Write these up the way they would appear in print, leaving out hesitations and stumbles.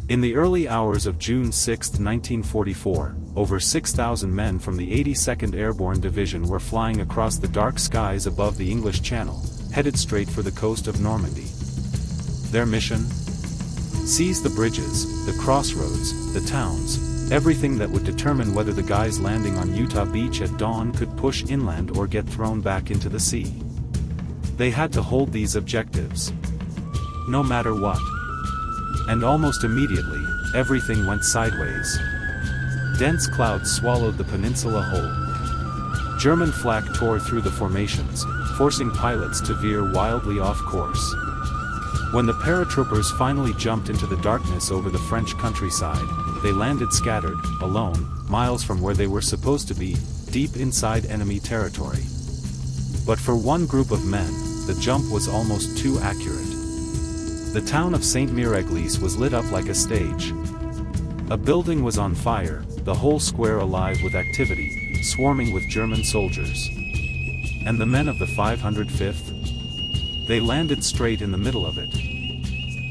In the early hours of June 6, 1944, over 6,000 men from the 82nd Airborne Division were flying across the dark skies above the English Channel, headed straight for the coast of Normandy. Their mission? Seize the bridges, the crossroads, the towns, everything that would determine whether the guys landing on Utah Beach at dawn could push inland or get thrown back into the sea. They had to hold these objectives, no matter what. And almost immediately, everything went sideways. Dense clouds swallowed the peninsula whole. German flak tore through the formations, forcing pilots to veer wildly off course. When the paratroopers finally jumped into the darkness over the French countryside, they landed scattered, alone, miles from where they were supposed to be, deep inside enemy territory. But for one group of men, the jump was almost too accurate. The town of Sainte-Mère-Église was lit up like a stage. A building was on fire, the whole square alive with activity, swarming with German soldiers. And the men of the 505th? They landed straight in the middle of it.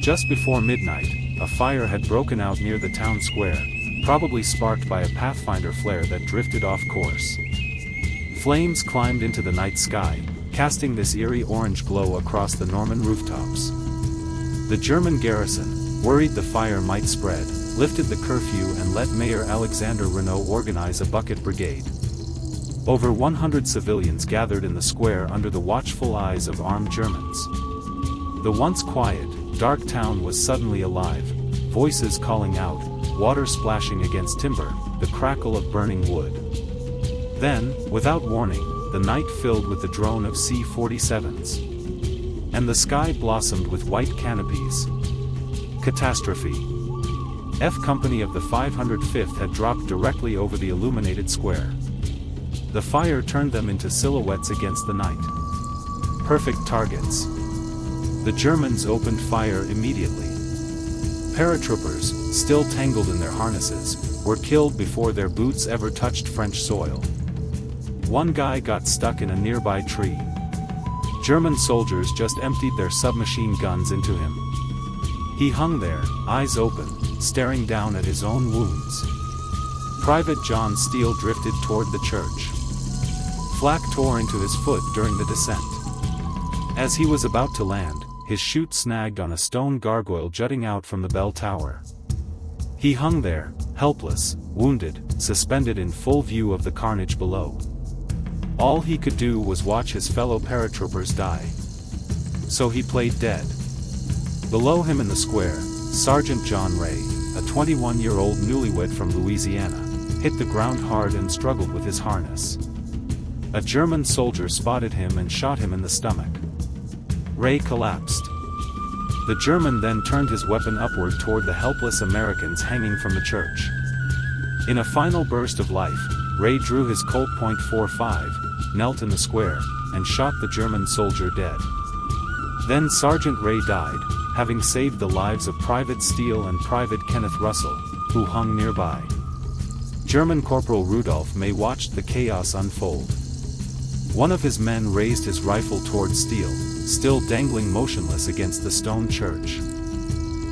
Just before midnight, a fire had broken out near the town square, probably sparked by a Pathfinder flare that drifted off course. Flames climbed into the night sky, casting this eerie orange glow across the Norman rooftops. The German garrison, worried the fire might spread, lifted the curfew and let Mayor Alexander Renault organize a bucket brigade. Over 100 civilians gathered in the square under the watchful eyes of armed Germans. The once quiet, dark town was suddenly alive, voices calling out, water splashing against timber, the crackle of burning wood. Then, without warning, the night filled with the drone of C-47s. And the sky blossomed with white canopies. Catastrophe. F Company of the 505th had dropped directly over the illuminated square. The fire turned them into silhouettes against the night. Perfect targets. The Germans opened fire immediately. Paratroopers, still tangled in their harnesses, were killed before their boots ever touched French soil. One guy got stuck in a nearby tree. German soldiers just emptied their submachine guns into him. He hung there, eyes open, staring down at his own wounds. Private John Steele drifted toward the church. Flak tore into his foot during the descent. As he was about to land, his chute snagged on a stone gargoyle jutting out from the bell tower. He hung there, helpless, wounded, suspended in full view of the carnage below. All he could do was watch his fellow paratroopers die. So he played dead. Below him in the square, Sergeant John Ray, a 21-year-old newlywed from Louisiana, hit the ground hard and struggled with his harness. A German soldier spotted him and shot him in the stomach. Ray collapsed. The German then turned his weapon upward toward the helpless Americans hanging from the church. In a final burst of life, Ray drew his Colt .45, knelt in the square, and shot the German soldier dead. Then Sergeant Ray died, having saved the lives of Private Steele and Private Kenneth Russell, who hung nearby. German Corporal Rudolph May watched the chaos unfold. One of his men raised his rifle toward Steele, still dangling motionless against the stone church.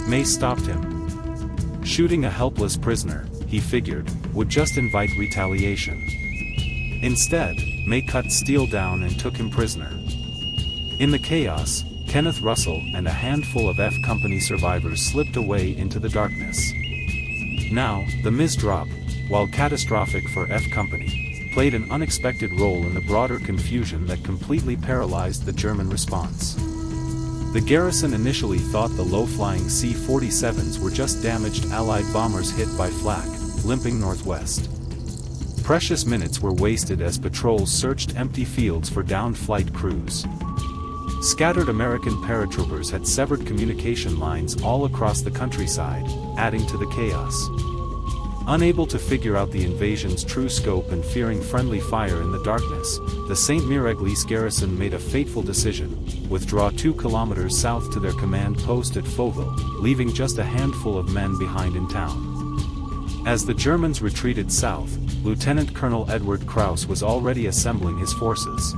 May stopped him. Shooting a helpless prisoner, he figured, would just invite retaliation. Instead, May cut Steele down and took him prisoner. In the chaos, Kenneth Russell and a handful of F Company survivors slipped away into the darkness. Now, the Ms. drop, while catastrophic for F Company, played an unexpected role in the broader confusion that completely paralyzed the German response. The garrison initially thought the low-flying C-47s were just damaged Allied bombers hit by flak, limping northwest. Precious minutes were wasted as patrols searched empty fields for downed flight crews. Scattered American paratroopers had severed communication lines all across the countryside, adding to the chaos. Unable to figure out the invasion's true scope and fearing friendly fire in the darkness, the Sainte-Mère-Église garrison made a fateful decision: withdraw 2 kilometers south to their command post at Fauville, leaving just a handful of men behind in town. As the Germans retreated south, Lieutenant Colonel Edward Krause was already assembling his forces.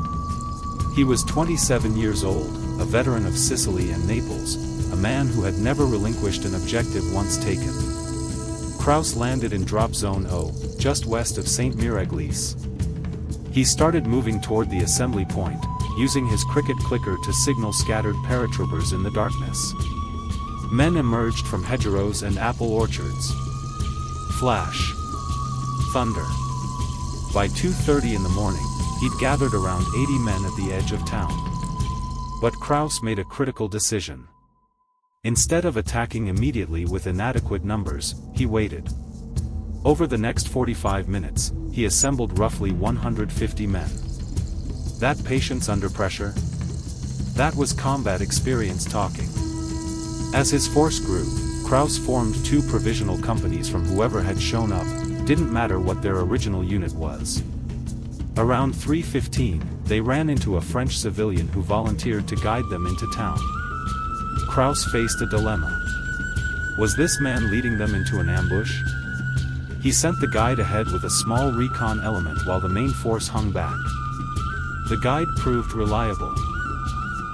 He was 27 years old, a veteran of Sicily and Naples, a man who had never relinquished an objective once taken. Krause landed in Drop Zone O, just west of Sainte-Mère-Église. He started moving toward the assembly point, using his cricket clicker to signal scattered paratroopers in the darkness. Men emerged from hedgerows and apple orchards. Flash. Thunder. By 2:30 in the morning, he'd gathered around 80 men at the edge of town. But Krause made a critical decision. Instead of attacking immediately with inadequate numbers, he waited. Over the next 45 minutes, he assembled roughly 150 men. That patience under pressure? That was combat experience talking. As his force grew, Krause formed 2 provisional companies from whoever had shown up, didn't matter what their original unit was. Around 3:15, they ran into a French civilian who volunteered to guide them into town. Krause faced a dilemma. Was this man leading them into an ambush? He sent the guide ahead with a small recon element while the main force hung back. The guide proved reliable.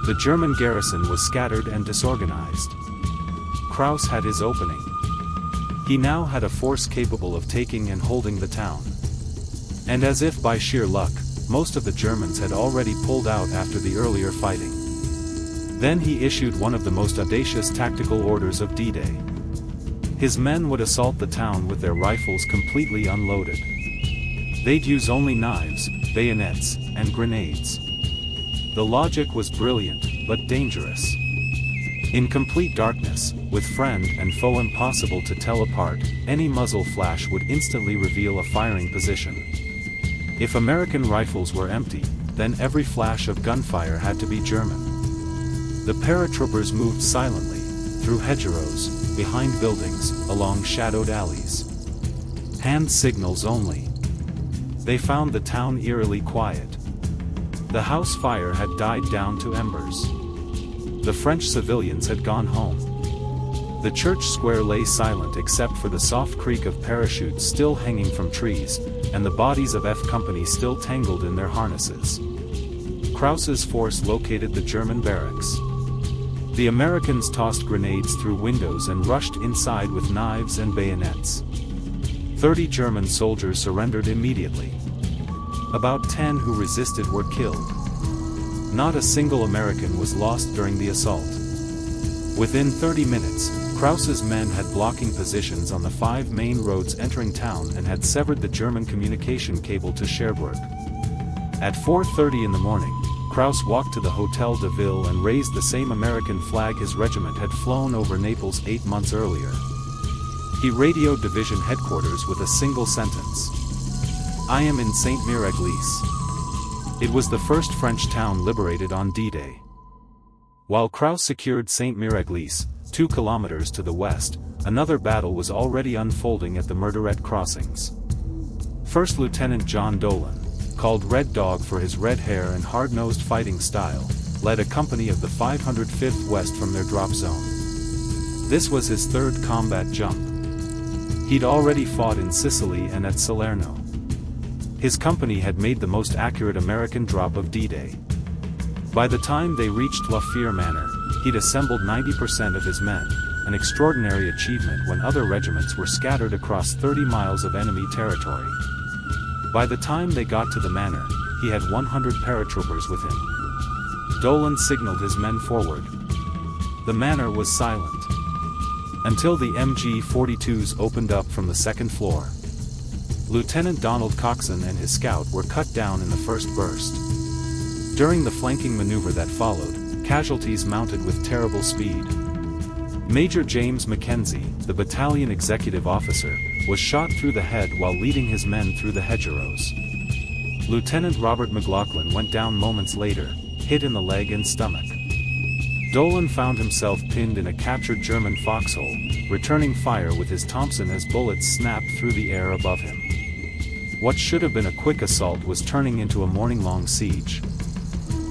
The German garrison was scattered and disorganized. Krause had his opening. He now had a force capable of taking and holding the town. And as if by sheer luck, most of the Germans had already pulled out after the earlier fighting. Then he issued one of the most audacious tactical orders of D-Day. His men would assault the town with their rifles completely unloaded. They'd use only knives, bayonets, and grenades. The logic was brilliant, but dangerous. In complete darkness, with friend and foe impossible to tell apart, any muzzle flash would instantly reveal a firing position. If American rifles were empty, then every flash of gunfire had to be German. The paratroopers moved silently, through hedgerows, behind buildings, along shadowed alleys. Hand signals only. They found the town eerily quiet. The house fire had died down to embers. The French civilians had gone home. The church square lay silent except for the soft creak of parachutes still hanging from trees, and the bodies of F Company still tangled in their harnesses. Krause's force located the German barracks. The Americans tossed grenades through windows and rushed inside with knives and bayonets. 30 German soldiers surrendered immediately. About 10 who resisted were killed. Not a single American was lost during the assault. Within 30 minutes, Krause's men had blocking positions on the 5 main roads entering town and had severed the German communication cable to Cherbourg. At 4:30 in the morning, Krause walked to the Hotel de Ville and raised the same American flag his regiment had flown over Naples 8 months earlier. He radioed division headquarters with a single sentence. "I am in Sainte-Mère-Église." It was the first French town liberated on D-Day. While Krause secured Sainte-Mère-Église, 2 kilometers to the west, another battle was already unfolding at the Merderet crossings. First Lieutenant John Dolan, called Red Dog for his red hair and hard-nosed fighting style, led a company of the 505th West from their drop zone. This was his 3rd combat jump. He'd already fought in Sicily and at Salerno. His company had made the most accurate American drop of D-Day. By the time they reached La Fière Manor, he'd assembled 90% of his men, an extraordinary achievement when other regiments were scattered across 30 miles of enemy territory. By the time they got to the manor, he had 100 paratroopers with him. Dolan signaled his men forward. The manor was silent. Until the MG-42s opened up from the 2nd floor. Lieutenant Donald Coxon and his scout were cut down in the first burst. During the flanking maneuver that followed, casualties mounted with terrible speed. Major James Mackenzie, the battalion executive officer, was shot through the head while leading his men through the hedgerows. Lieutenant Robert McLaughlin went down moments later, hit in the leg and stomach. Dolan found himself pinned in a captured German foxhole, returning fire with his Thompson as bullets snapped through the air above him. What should have been a quick assault was turning into a morning-long siege.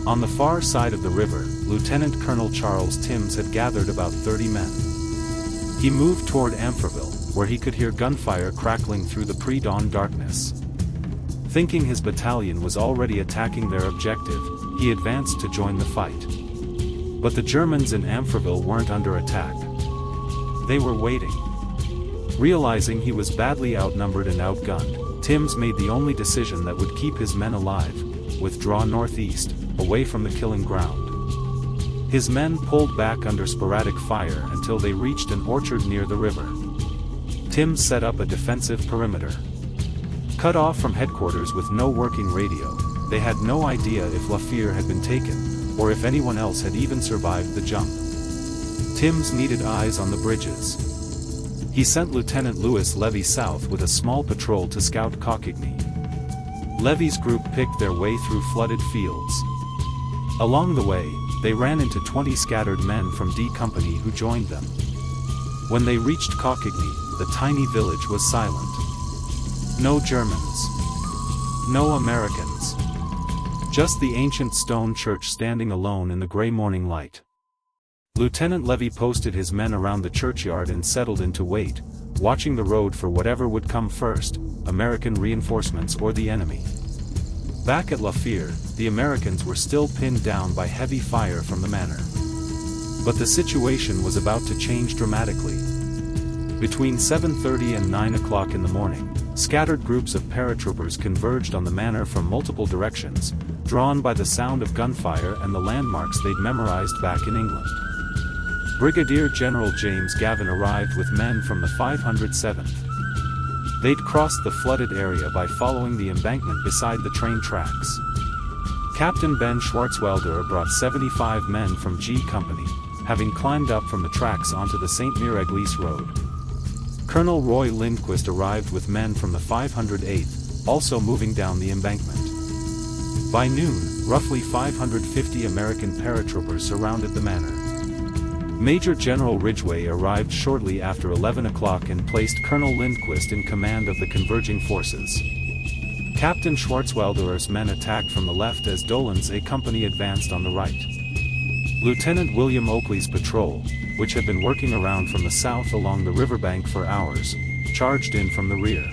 On the far side of the river, Lieutenant Colonel Charles Timms had gathered about 30 men. He moved toward Amfreville, where he could hear gunfire crackling through the pre-dawn darkness. Thinking his battalion was already attacking their objective, he advanced to join the fight. But the Germans in Amfreville weren't under attack. They were waiting. Realizing he was badly outnumbered and outgunned, Timms made the only decision that would keep his men alive: withdraw northeast, away from the killing ground. His men pulled back under sporadic fire until they reached an orchard near the river. Timms set up a defensive perimeter. Cut off from headquarters with no working radio, they had no idea if Fière had been taken, or if anyone else had even survived the jump. Timms needed eyes on the bridges. He sent Lieutenant Louis Levy south with a small patrol to scout Cockaigne. Levy's group picked their way through flooded fields. Along the way, they ran into 20 scattered men from D Company who joined them. When they reached Cockaigne, the tiny village was silent. No Germans. No Americans. Just the ancient stone church standing alone in the gray morning light. Lieutenant Levy posted his men around the churchyard and settled in to wait, watching the road for whatever would come first, American reinforcements or the enemy. Back at Fière, the Americans were still pinned down by heavy fire from the manor. But the situation was about to change dramatically. Between 7:30 and 9 o'clock in the morning, scattered groups of paratroopers converged on the manor from multiple directions, drawn by the sound of gunfire and the landmarks they'd memorized back in England. Brigadier General James Gavin arrived with men from the 507th. They'd crossed the flooded area by following the embankment beside the train tracks. Captain Ben Schwarzwälder brought 75 men from G Company, having climbed up from the tracks onto the Sainte-Mère-Église road. Colonel Roy Lindquist arrived with men from the 508th, also moving down the embankment. By noon, roughly 550 American paratroopers surrounded the manor. Major General Ridgway arrived shortly after 11 o'clock and placed Colonel Lindquist in command of the converging forces. Captain Schwarzwälder's men attacked from the left as Dolan's A Company advanced on the right. Lieutenant William Oakley's patrol, which had been working around from the south along the riverbank for hours, charged in from the rear.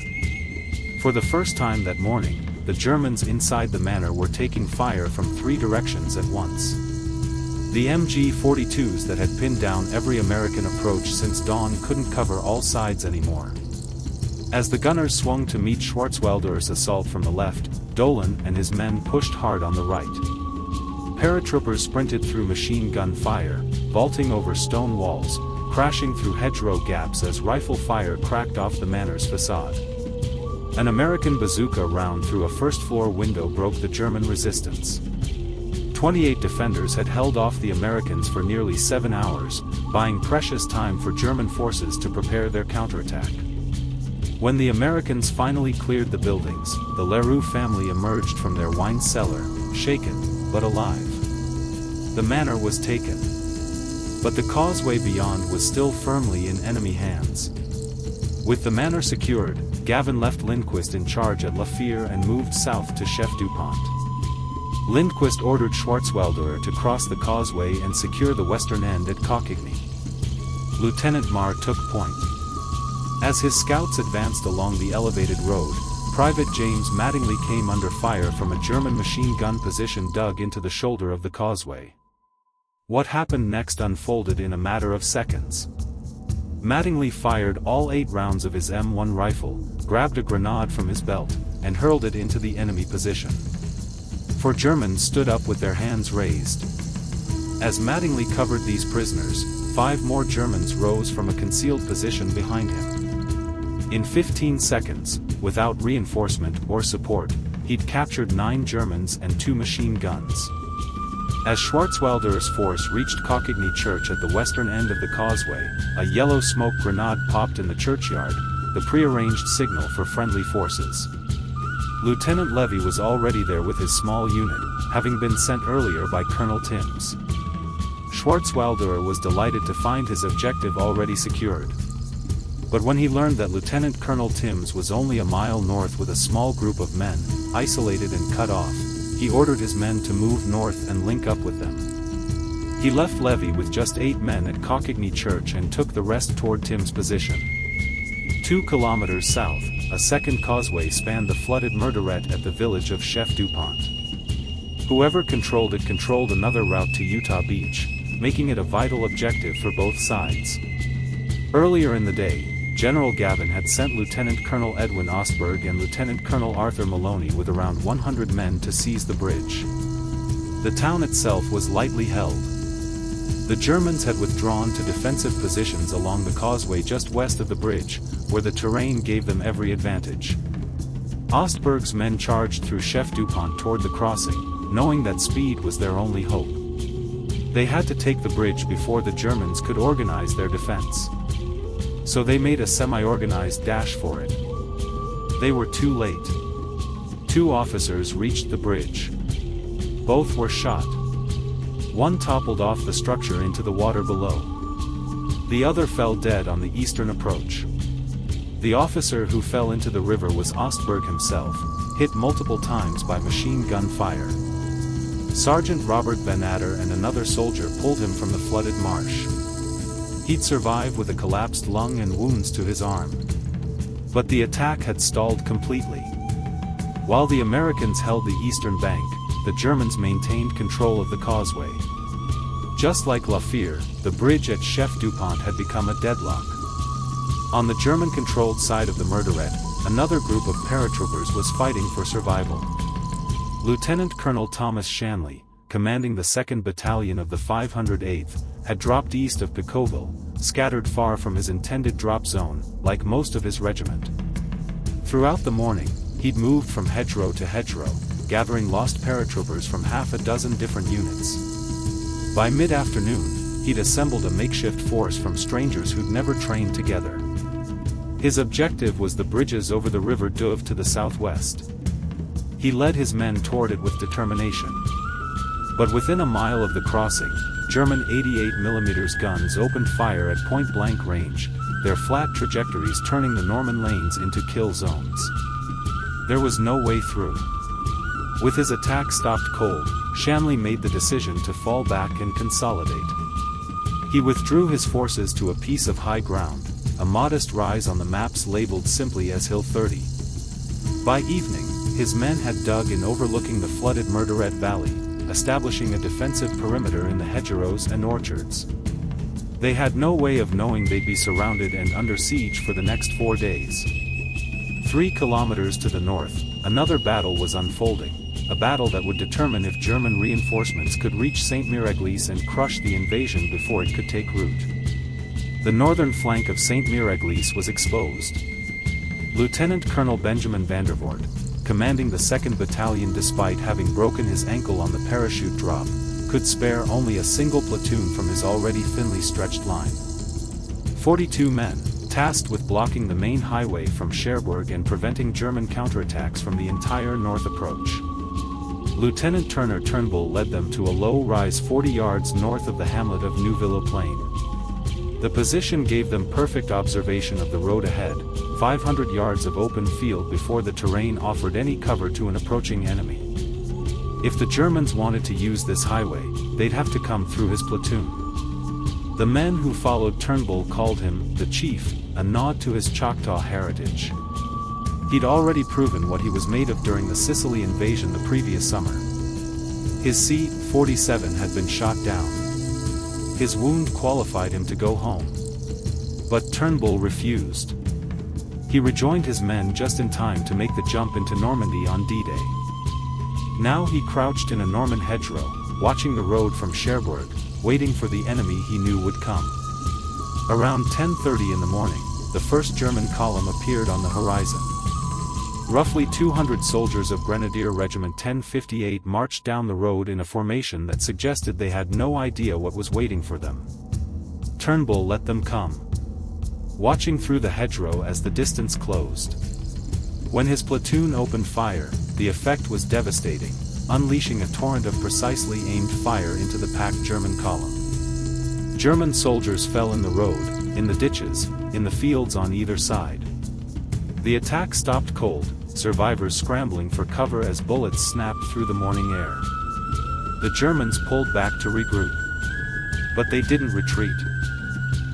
For the first time that morning, the Germans inside the manor were taking fire from 3 directions at once. The MG-42s that had pinned down every American approach since dawn couldn't cover all sides anymore. As the gunners swung to meet Schwarzwälder's assault from the left, Dolan and his men pushed hard on the right. Paratroopers sprinted through machine gun fire, vaulting over stone walls, crashing through hedgerow gaps as rifle fire cracked off the manor's facade. An American bazooka round through a first-floor window broke the German resistance. 28 defenders had held off the Americans for nearly 7 hours, buying precious time for German forces to prepare their counterattack. When the Americans finally cleared the buildings, the Leroux family emerged from their wine cellar, shaken, but alive. The manor was taken. But the causeway beyond was still firmly in enemy hands. With the manor secured, Gavin left Lindquist in charge at Fière and moved south to Chef Dupont. Lindquist ordered Schwarzwälder to cross the causeway and secure the western end at Cockaigne. Lieutenant Marr took point. As his scouts advanced along the elevated road, Private James Mattingly came under fire from a German machine gun position dug into the shoulder of the causeway. What happened next unfolded in a matter of seconds. Mattingly fired all 8 rounds of his M1 rifle, grabbed a grenade from his belt, and hurled it into the enemy position. 4 Germans stood up with their hands raised. As Mattingly covered these prisoners, 5 more Germans rose from a concealed position behind him. In 15 seconds, without reinforcement or support, he'd captured 9 Germans and 2 machine guns. As Schwarzwälder's force reached Cockaigne Church at the western end of the causeway, a yellow smoke grenade popped in the churchyard, the prearranged signal for friendly forces. Lieutenant Levy was already there with his small unit, having been sent earlier by Colonel Timms. Schwarzwälder was delighted to find his objective already secured. But when he learned that Lieutenant Colonel Timms was only a mile north with a small group of men, isolated and cut off, he ordered his men to move north and link up with them. He left Levy with just 8 men at Cockaigne Church and took the rest toward Timms' position. 2 kilometers south, a second causeway spanned the flooded Merderet at the village of Chef Dupont. Whoever controlled it controlled another route to Utah Beach, making it a vital objective for both sides. Earlier in the day, General Gavin had sent Lieutenant Colonel Edwin Ostberg and Lieutenant Colonel Arthur Maloney with around 100 men to seize the bridge. The town itself was lightly held. The Germans had withdrawn to defensive positions along the causeway just west of the bridge, where the terrain gave them every advantage. Ostberg's men charged through Chef Dupont toward the crossing, knowing that speed was their only hope. They had to take the bridge before the Germans could organize their defense. So they made a semi-organized dash for it. They were too late. 2 officers reached the bridge. Both were shot. One toppled off the structure into the water below. The other fell dead on the eastern approach. The officer who fell into the river was Ostberg himself, hit multiple times by machine gun fire. Sergeant Robert Van Adder and another soldier pulled him from the flooded marsh. He'd survive with a collapsed lung and wounds to his arm. But the attack had stalled completely. While the Americans held the eastern bank, the Germans maintained control of the causeway. Just like La Fière, the bridge at Chef Dupont had become a deadlock. On the German-controlled side of the Merderet, another group of paratroopers was fighting for survival. Lieutenant Colonel Thomas Shanley, commanding the 2nd Battalion of the 508th, had dropped east of Picoville, scattered far from his intended drop zone, like most of his regiment. Throughout the morning, he'd moved from hedgerow to hedgerow, gathering lost paratroopers from half a dozen different units. By mid-afternoon, he'd assembled a makeshift force from strangers who'd never trained together. His objective was the bridges over the River Neuve to the southwest. He led his men toward it with determination. But within a mile of the crossing, German 88mm guns opened fire at point-blank range, their flat trajectories turning the Norman lanes into kill zones. There was no way through. With his attack stopped cold, Shanley made the decision to fall back and consolidate. He withdrew his forces to a piece of high ground, a modest rise on the maps labeled simply as Hill 30. By evening, his men had dug in overlooking the flooded Merderet Valley, establishing a defensive perimeter in the hedgerows and orchards. They had no way of knowing they'd be surrounded and under siege for the next 4 days. 3 kilometers to the north, another battle was unfolding, a battle that would determine if German reinforcements could reach Sainte-Mère-Église and crush the invasion before it could take root. The northern flank of Sainte-Mère-Église was exposed. Lieutenant Colonel Benjamin Vandervoort, commanding the 2nd Battalion despite having broken his ankle on the parachute drop, could spare only a single platoon from his already thinly stretched line. 42 men, tasked with blocking the main highway from Cherbourg and preventing German counterattacks from the entire north approach. Lieutenant Turner Turnbull led them to a low rise 40 yards north of the hamlet of Neuville Plain. The position gave them perfect observation of the road ahead, 500 yards of open field before the terrain offered any cover to an approaching enemy. If the Germans wanted to use this highway, they'd have to come through his platoon. The men who followed Turnbull called him the Chief, a nod to his Choctaw heritage. He'd already proven what he was made of during the Sicily invasion the previous summer. His C-47 had been shot down. His wound qualified him to go home. But Turnbull refused. He rejoined his men just in time to make the jump into Normandy on D-Day. Now he crouched in a Norman hedgerow, watching the road from Cherbourg, waiting for the enemy he knew would come. Around 10:30 in the morning, the first German column appeared on the horizon. Roughly 200 soldiers of Grenadier Regiment 1058 marched down the road in a formation that suggested they had no idea what was waiting for them. Turnbull let them come, watching through the hedgerow as the distance closed. When his platoon opened fire, the effect was devastating, unleashing a torrent of precisely aimed fire into the packed German column. German soldiers fell in the road, in the ditches, in the fields on either side. The attack stopped cold, survivors scrambling for cover as bullets snapped through the morning air. The Germans pulled back to regroup. But they didn't retreat.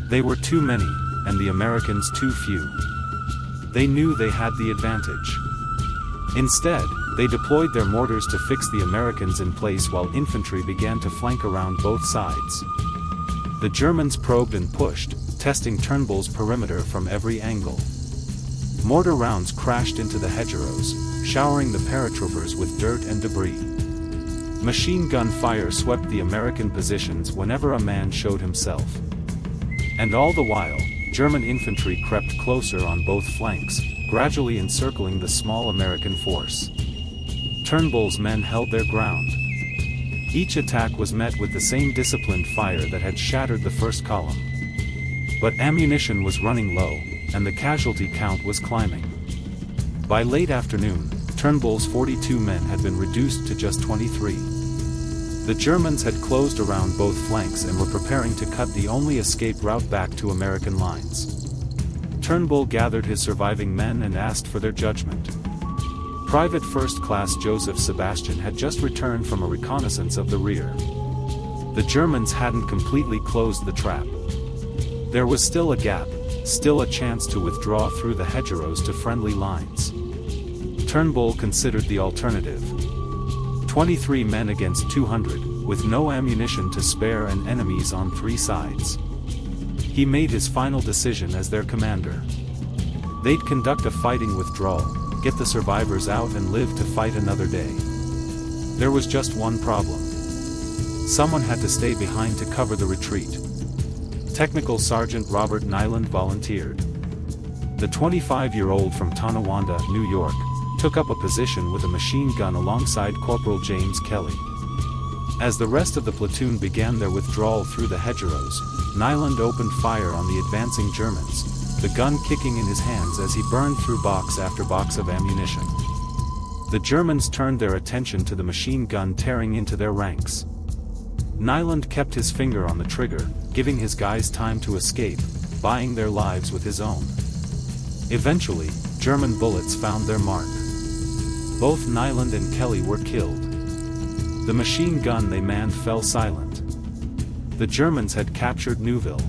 They were too many, and the Americans too few. They knew they had the advantage. Instead, they deployed their mortars to fix the Americans in place while infantry began to flank around both sides. The Germans probed and pushed, testing Turnbull's perimeter from every angle. Mortar rounds crashed into the hedgerows, showering the paratroopers with dirt and debris. Machine gun fire swept the American positions whenever a man showed himself. And all the while, German infantry crept closer on both flanks, gradually encircling the small American force. Turnbull's men held their ground. Each attack was met with the same disciplined fire that had shattered the first column. But ammunition was running low, and the casualty count was climbing. By late afternoon, Turnbull's 42 men had been reduced to just 23. The Germans had closed around both flanks and were preparing to cut the only escape route back to American lines. Turnbull gathered his surviving men and asked for their judgment. Private First Class Joseph Sebastian had just returned from a reconnaissance of the rear. The Germans hadn't completely closed the trap. There was still a gap, still a chance to withdraw through the hedgerows to friendly lines. Turnbull considered the alternative. 23 men against 200, with no ammunition to spare and enemies on three sides. He made his final decision as their commander. They'd conduct a fighting withdrawal, get the survivors out and live to fight another day. There was just one problem. Someone had to stay behind to cover the retreat. Technical Sergeant Robert Nyland volunteered. The 25-year-old from Tonawanda, New York, took up a position with a machine gun alongside Corporal James Kelly. As the rest of the platoon began their withdrawal through the hedgerows, Nyland opened fire on the advancing Germans, the gun kicking in his hands as he burned through box after box of ammunition. The Germans turned their attention to the machine gun tearing into their ranks. Nyland kept his finger on the trigger, giving his guys time to escape, buying their lives with his own. Eventually, German bullets found their mark. Both Nyland and Kelly were killed. The machine gun they manned fell silent. The Germans had captured Neuville.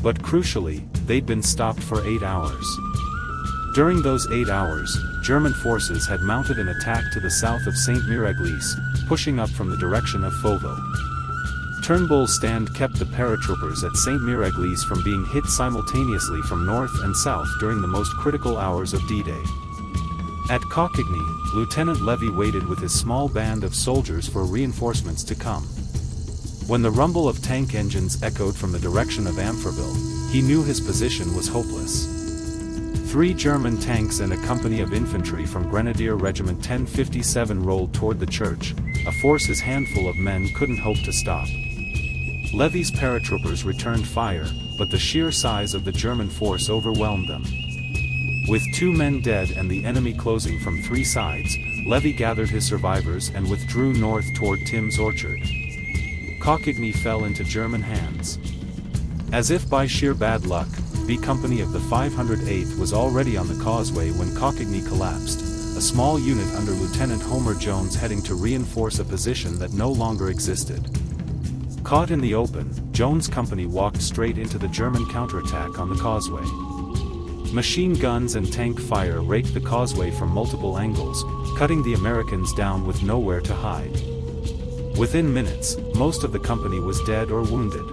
But crucially, they'd been stopped for 8 hours. During those 8 hours, German forces had mounted an attack to the south of Sainte-Mère-Église, pushing up from the direction of Fauville. Turnbull's stand kept the paratroopers at Sainte-Mère-Église from being hit simultaneously from north and south during the most critical hours of D-Day. At Coquigny, Lieutenant Levy waited with his small band of soldiers for reinforcements to come. When the rumble of tank engines echoed from the direction of Amfreville, he knew his position was hopeless. 3 German tanks and a company of infantry from Grenadier Regiment 1057 rolled toward the church, a force his handful of men couldn't hope to stop. Levy's paratroopers returned fire, but the sheer size of the German force overwhelmed them. With 2 men dead and the enemy closing from 3 sides, Levy gathered his survivors and withdrew north toward Tim's Orchard. Coquigny fell into German hands. As if by sheer bad luck, B Company of the 508th was already on the causeway when Coquigny collapsed, a small unit under Lieutenant Homer Jones heading to reinforce a position that no longer existed. Caught in the open, Jones' company walked straight into the German counterattack on the causeway. Machine guns and tank fire raked the causeway from multiple angles, cutting the Americans down with nowhere to hide. Within minutes, most of the company was dead or wounded.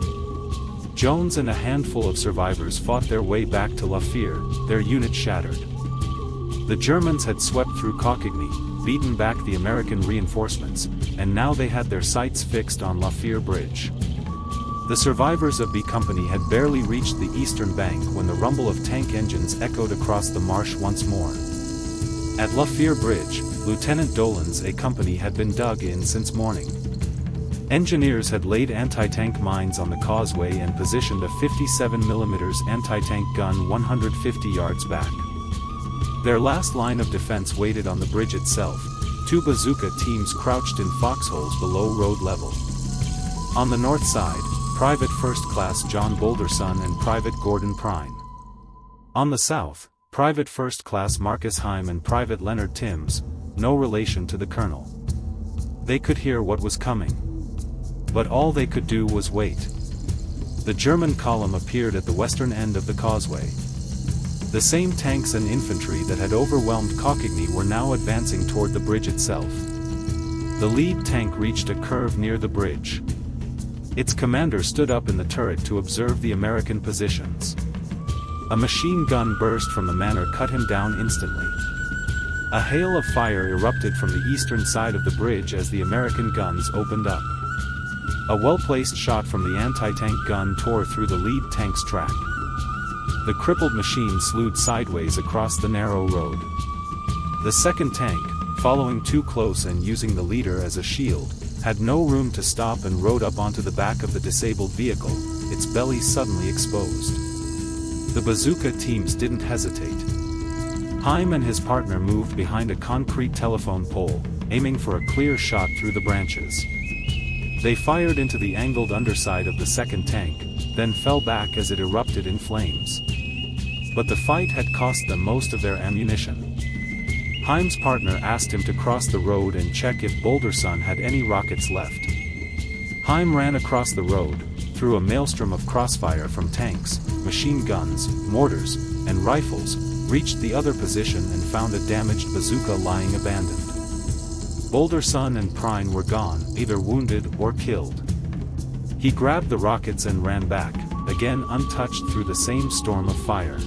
Jones and a handful of survivors fought their way back to La Fière, their unit shattered. The Germans had swept through Coquigny, beaten back the American reinforcements, and now they had their sights fixed on La Fière Bridge. The survivors of B Company had barely reached the eastern bank when the rumble of tank engines echoed across the marsh once more. At La Fière Bridge, Lieutenant Dolan's A Company had been dug in since morning. Engineers had laid anti-tank mines on the causeway and positioned a 57mm anti-tank gun 150 yards back. Their last line of defense waited on the bridge itself, 2 bazooka teams crouched in foxholes below road level. On the north side, Private First Class John Boulderson and Private Gordon Prine. On the south, Private First Class Marcus Heim and Private Leonard Timms, no relation to the colonel. They could hear what was coming. But all they could do was wait. The German column appeared at the western end of the causeway. The same tanks and infantry that had overwhelmed Coquigny were now advancing toward the bridge itself. The lead tank reached a curve near the bridge. Its commander stood up in the turret to observe the American positions. A machine gun burst from the manor cut him down instantly. A hail of fire erupted from the eastern side of the bridge as the American guns opened up. A well-placed shot from the anti-tank gun tore through the lead tank's track. The crippled machine slewed sideways across the narrow road. The second tank, following too close and using the leader as a shield, had no room to stop and rode up onto the back of the disabled vehicle, its belly suddenly exposed. The bazooka teams didn't hesitate. Heim and his partner moved behind a concrete telephone pole, aiming for a clear shot through the branches. They fired into the angled underside of the second tank, then fell back as it erupted in flames. But the fight had cost them most of their ammunition. Heim's partner asked him to cross the road and check if Boulderson had any rockets left. Heim ran across the road, through a maelstrom of crossfire from tanks, machine guns, mortars, and rifles, reached the other position and found a damaged bazooka lying abandoned. Boulderson and Prine were gone, either wounded or killed. He grabbed the rockets and ran back, again untouched through the same storm of fire.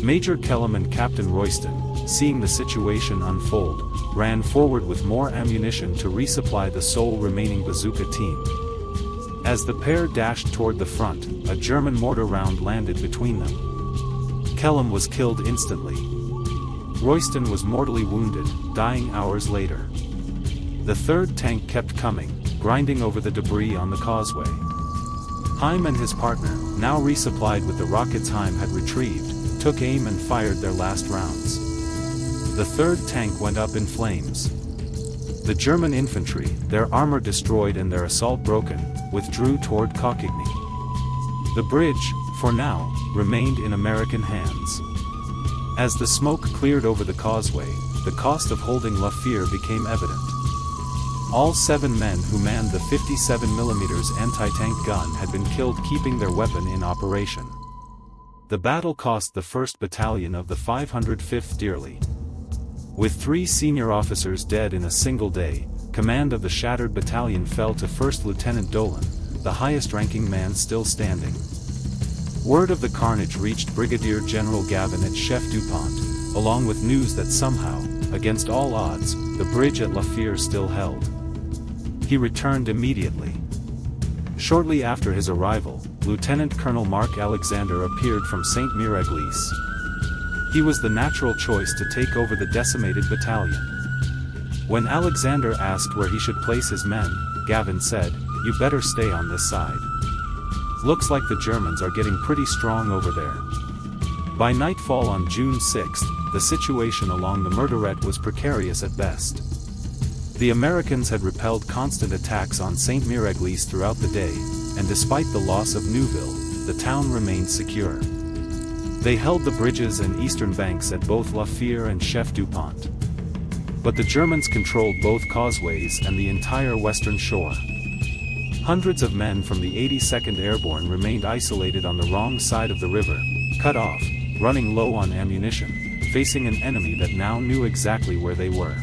Major Kellum and Captain Royston, seeing the situation unfold, ran forward with more ammunition to resupply the sole remaining bazooka team. As the pair dashed toward the front, a German mortar round landed between them. Kellum was killed instantly. Royston was mortally wounded, dying hours later. The third tank kept coming, grinding over the debris on the causeway. Heim and his partner, now resupplied with the rockets Heim had retrieved, took aim and fired their last rounds. The third tank went up in flames. The German infantry, their armor destroyed and their assault broken, withdrew toward Cockigny. The bridge, for now, remained in American hands. As the smoke cleared over the causeway, the cost of holding La Fière became evident. All 7 men who manned the 57mm anti-tank gun had been killed keeping their weapon in operation. The battle cost the 1st Battalion of the 505th dearly. With 3 senior officers dead in a single day, command of the shattered battalion fell to 1st Lieutenant Dolan, the highest-ranking man still standing. Word of the carnage reached Brigadier General Gavin at Chef DuPont, along with news that somehow, against all odds, the bridge at La Fière still held. He returned immediately. Shortly after his arrival, Lieutenant Colonel Mark Alexander appeared from Sainte-Mère-Église. He was the natural choice to take over the decimated battalion. When Alexander asked where he should place his men, Gavin said, "You better stay on this side. Looks like the Germans are getting pretty strong over there." By nightfall on June 6, the situation along the Merderet was precarious at best. The Americans had repelled constant attacks on Sainte-Mère-Église throughout the day, and despite the loss of Neuville, the town remained secure. They held the bridges and eastern banks at both La Fière and Chef DuPont. But the Germans controlled both causeways and the entire western shore. Hundreds of men from the 82nd Airborne remained isolated on the wrong side of the river, cut off, running low on ammunition, facing an enemy that now knew exactly where they were.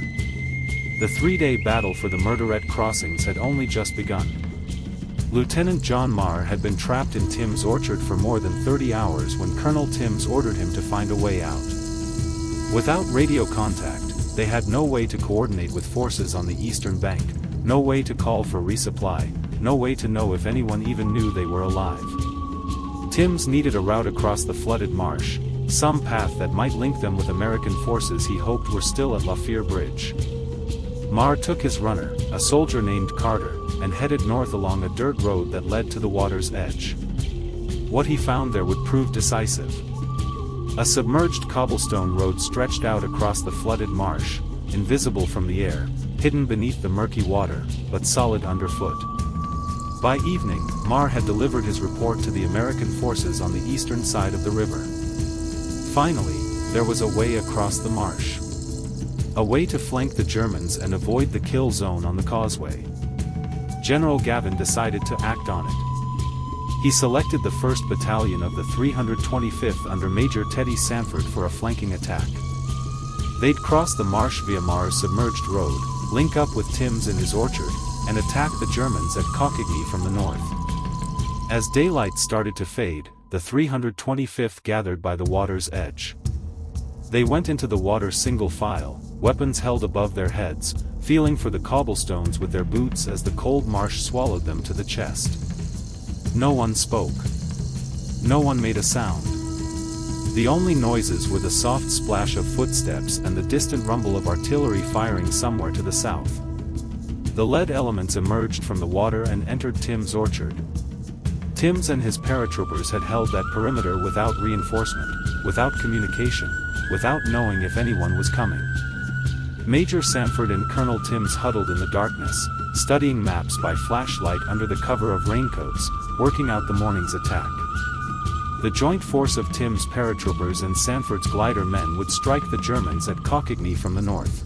The 3-day battle for the Merderet crossings had only just begun. Lieutenant John Marr had been trapped in Tim's orchard for more than 30 hours when Colonel Timms ordered him to find a way out. Without radio contact, they had no way to coordinate with forces on the eastern bank, no way to call for resupply, no way to know if anyone even knew they were alive. Timms needed a route across the flooded marsh, some path that might link them with American forces he hoped were still at La Fière Bridge. Marr took his runner, a soldier named Carter, and headed north along a dirt road that led to the water's edge. What he found there would prove decisive. A submerged cobblestone road stretched out across the flooded marsh, invisible from the air, hidden beneath the murky water, but solid underfoot. By evening, Marr had delivered his report to the American forces on the eastern side of the river. Finally, there was a way across the marsh. A way to flank the Germans and avoid the kill zone on the causeway. General Gavin decided to act on it. He selected the 1st Battalion of the 325th under Major Teddy Sanford for a flanking attack. They'd cross the marsh via Marr's submerged road, link up with Timms in his orchard, and attack the Germans at Coquigny from the north. As daylight started to fade, the 325th gathered by the water's edge. They went into the water single file, weapons held above their heads, feeling for the cobblestones with their boots as the cold marsh swallowed them to the chest. No one spoke. No one made a sound. The only noises were the soft splash of footsteps and the distant rumble of artillery firing somewhere to the south. The lead elements emerged from the water and entered Tim's orchard. Timms and his paratroopers had held that perimeter without reinforcement, without communication, without knowing if anyone was coming. Major Sanford and Colonel Timms huddled in the darkness, studying maps by flashlight under the cover of raincoats, working out the morning's attack. The joint force of Timms' paratroopers and Sanford's glider men would strike the Germans at Coquigny from the north.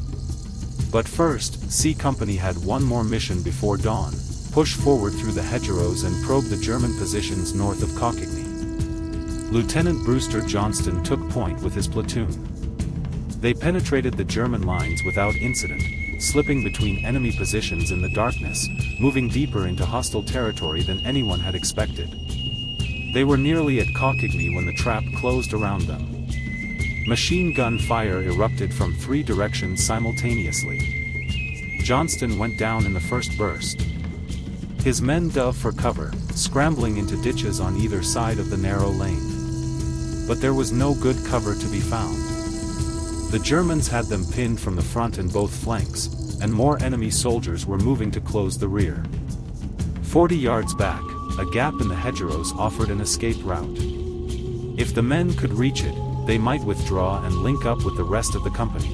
But first, C Company had one more mission before dawn: push forward through the hedgerows and probe the German positions north of Coquigny. Lieutenant Brewster Johnston took point with his platoon. They penetrated the German lines without incident, slipping between enemy positions in the darkness, moving deeper into hostile territory than anyone had expected. They were nearly at Coquigny when the trap closed around them. Machine gun fire erupted from 3 directions simultaneously. Johnston went down in the first burst. His men dove for cover, scrambling into ditches on either side of the narrow lane. But there was no good cover to be found. The Germans had them pinned from the front and both flanks, and more enemy soldiers were moving to close the rear. 40 yards back, a gap in the hedgerows offered an escape route. If the men could reach it, they might withdraw and link up with the rest of the company.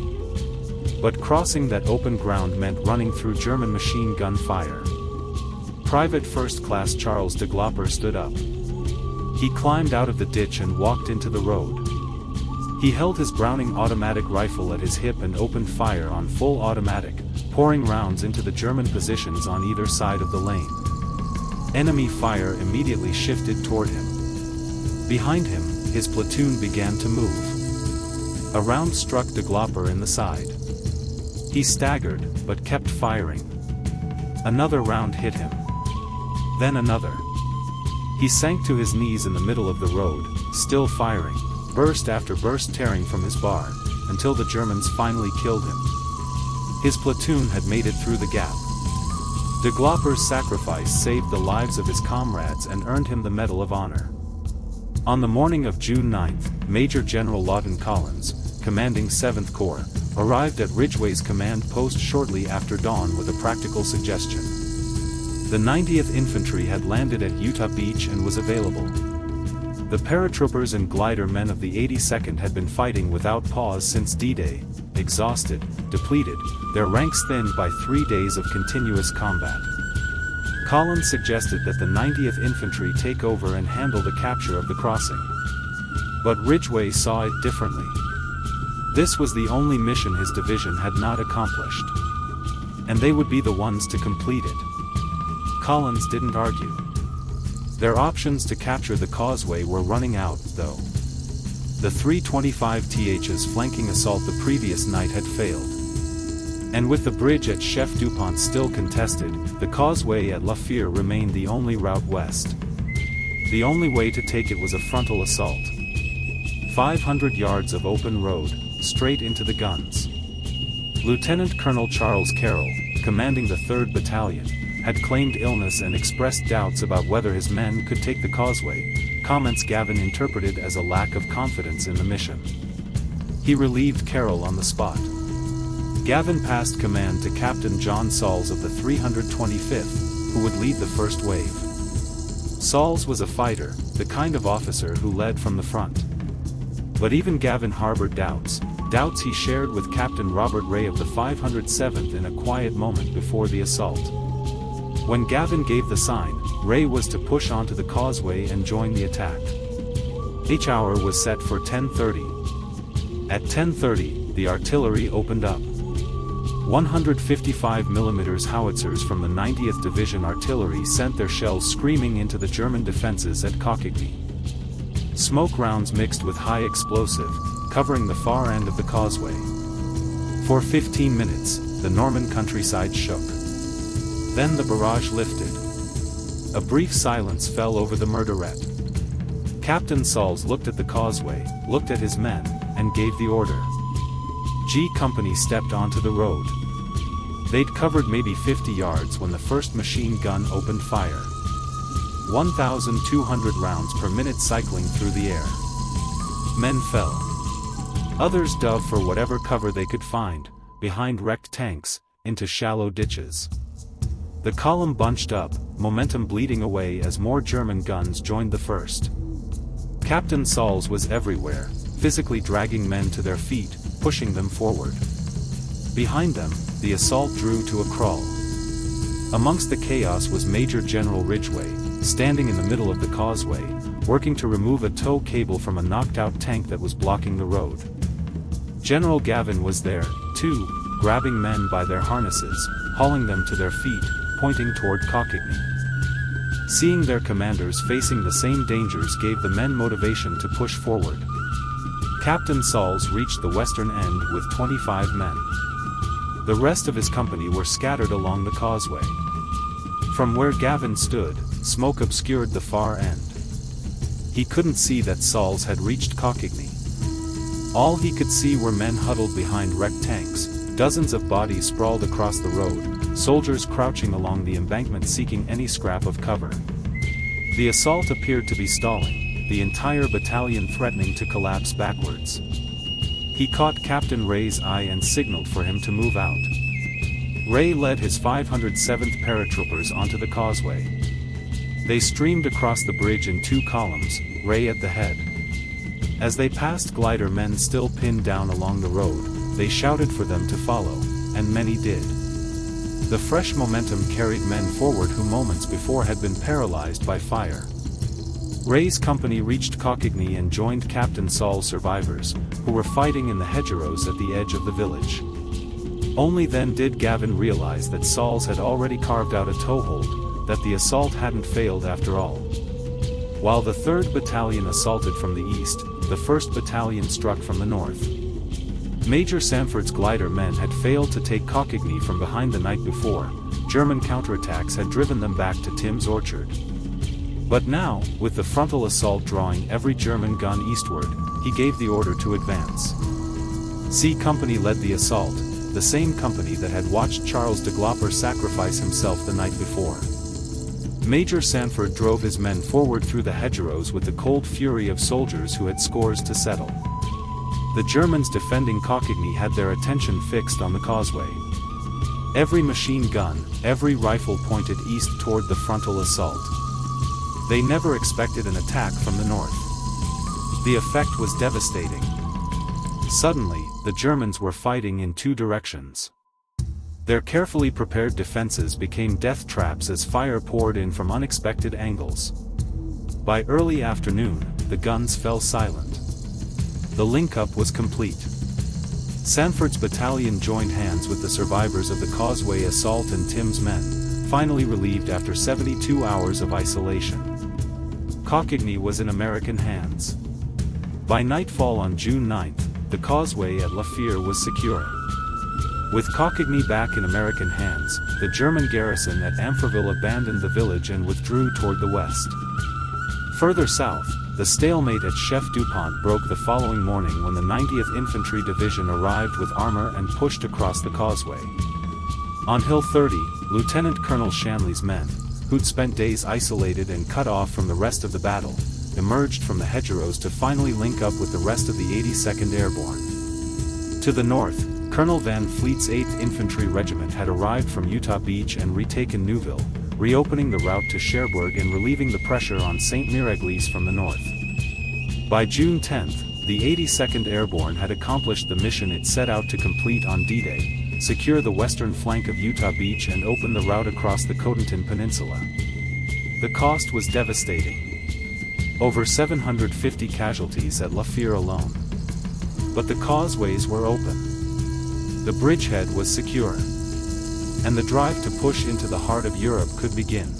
But crossing that open ground meant running through German machine gun fire. Private First Class Charles de Glopper stood up. He climbed out of the ditch and walked into the road. He held his Browning automatic rifle at his hip and opened fire on full automatic, pouring rounds into the German positions on either side of the lane. Enemy fire immediately shifted toward him. Behind him, his platoon began to move. A round struck de Glopper in the side. He staggered, but kept firing. Another round hit him. Then another. He sank to his knees in the middle of the road, still firing, burst after burst tearing from his bar, until the Germans finally killed him. His platoon had made it through the gap. De Glopper's sacrifice saved the lives of his comrades and earned him the Medal of Honor. On the morning of June 9th, Major General Lawton Collins, commanding 7th Corps, arrived at Ridgway's command post shortly after dawn with a practical suggestion. The 90th Infantry had landed at Utah Beach and was available. The paratroopers and glider men of the 82nd had been fighting without pause since D-Day, exhausted, depleted, their ranks thinned by 3 days of continuous combat. Collins suggested that the 90th Infantry take over and handle the capture of the crossing. But Ridgway saw it differently. This was the only mission his division had not accomplished. And they would be the ones to complete it. Collins didn't argue. Their options to capture the causeway were running out, though. The 325th's flanking assault the previous night had failed. And with the bridge at Chef Dupont still contested, the causeway at La Fière remained the only route west. The only way to take it was a frontal assault. 500 yards of open road, straight into the guns. Lieutenant Colonel Charles Carroll, commanding the 3rd Battalion, had claimed illness and expressed doubts about whether his men could take the causeway, comments Gavin interpreted as a lack of confidence in the mission. He relieved Carroll on the spot. Gavin passed command to Captain John Sauls of the 325th, who would lead the first wave. Sauls was a fighter, the kind of officer who led from the front. But even Gavin harbored doubts he shared with Captain Robert Ray of the 507th in a quiet moment before the assault. When Gavin gave the sign, Ray was to push onto the causeway and join the attack. H hour was set for 10:30. At 10:30, the artillery opened up. 155mm howitzers from the 90th Division Artillery sent their shells screaming into the German defenses at Coquigny. Smoke rounds mixed with high explosive, covering the far end of the causeway. For 15 minutes, the Norman countryside shook. Then the barrage lifted. A brief silence fell over the Merderet. Captain Sauls looked at the causeway, looked at his men, and gave the order. G Company stepped onto the road. They'd covered maybe 50 yards when the first machine gun opened fire. 1,200 rounds per minute cycling through the air. Men fell. Others dove for whatever cover they could find, behind wrecked tanks, into shallow ditches. The column bunched up, momentum bleeding away as more German guns joined the first. Captain Sauls was everywhere, physically dragging men to their feet, pushing them forward. Behind them, the assault drew to a crawl. Amongst the chaos was Major General Ridgway, standing in the middle of the causeway, working to remove a tow cable from a knocked-out tank that was blocking the road. General Gavin was there, too, grabbing men by their harnesses, hauling them to their feet, pointing toward Cockaigne. Seeing their commanders facing the same dangers gave the men motivation to push forward. Captain Sauls reached the western end with 25 men. The rest of his company were scattered along the causeway. From where Gavin stood, smoke obscured the far end. He couldn't see that Sauls had reached Cockaigne. All he could see were men huddled behind wrecked tanks, dozens of bodies sprawled across the road, soldiers crouching along the embankment seeking any scrap of cover. The assault appeared to be stalling, the entire battalion threatening to collapse backwards. He caught Captain Ray's eye and signaled for him to move out. Ray led his 507th paratroopers onto the causeway. They streamed across the bridge in two columns, Ray at the head. As they passed glider men still pinned down along the road, they shouted for them to follow, and many did. The fresh momentum carried men forward who moments before had been paralyzed by fire. Ray's company reached Cockaigne and joined Captain Saul's survivors, who were fighting in the hedgerows at the edge of the village. Only then did Gavin realize that Sauls had already carved out a toehold, that the assault hadn't failed after all. While the 3rd Battalion assaulted from the east, the 1st Battalion struck from the north. Major Sanford's glider men had failed to take Cockaigne from behind the night before. German counterattacks had driven them back to Tim's Orchard. But now, with the frontal assault drawing every German gun eastward, he gave the order to advance. C Company led the assault, the same company that had watched Charles de Glopper sacrifice himself the night before. Major Sanford drove his men forward through the hedgerows with the cold fury of soldiers who had scores to settle. The Germans defending Cockaigne had their attention fixed on the causeway. Every machine gun, every rifle pointed east toward the frontal assault. They never expected an attack from the north. The effect was devastating. Suddenly, the Germans were fighting in two directions. Their carefully prepared defenses became death traps as fire poured in from unexpected angles. By early afternoon, the guns fell silent. The link-up was complete. Sanford's battalion joined hands with the survivors of the causeway assault and Tim's men, finally relieved after 72 hours of isolation. Cockaigne was in American hands. By nightfall on June 9th, the causeway at La Fière was secure. With Cockaigne back in American hands, the German garrison at Amfreville abandoned the village and withdrew toward the west. Further south, the stalemate at Chef Dupont broke the following morning when the 90th Infantry Division arrived with armor and pushed across the causeway. On Hill 30, Lieutenant Colonel Shanley's men, who'd spent days isolated and cut off from the rest of the battle, emerged from the hedgerows to finally link up with the rest of the 82nd Airborne. To the north, Colonel Van Fleet's 8th Infantry Regiment had arrived from Utah Beach and retaken Neuville, reopening the route to Cherbourg and relieving the pressure on Sainte-Mère-Église from the north. By June 10th, the 82nd Airborne had accomplished the mission it set out to complete on D-Day, secure the western flank of Utah Beach and open the route across the Cotentin Peninsula. The cost was devastating. Over 750 casualties at La Fière alone. But the causeways were open. The bridgehead was secure. And the drive to push into the heart of Europe could begin.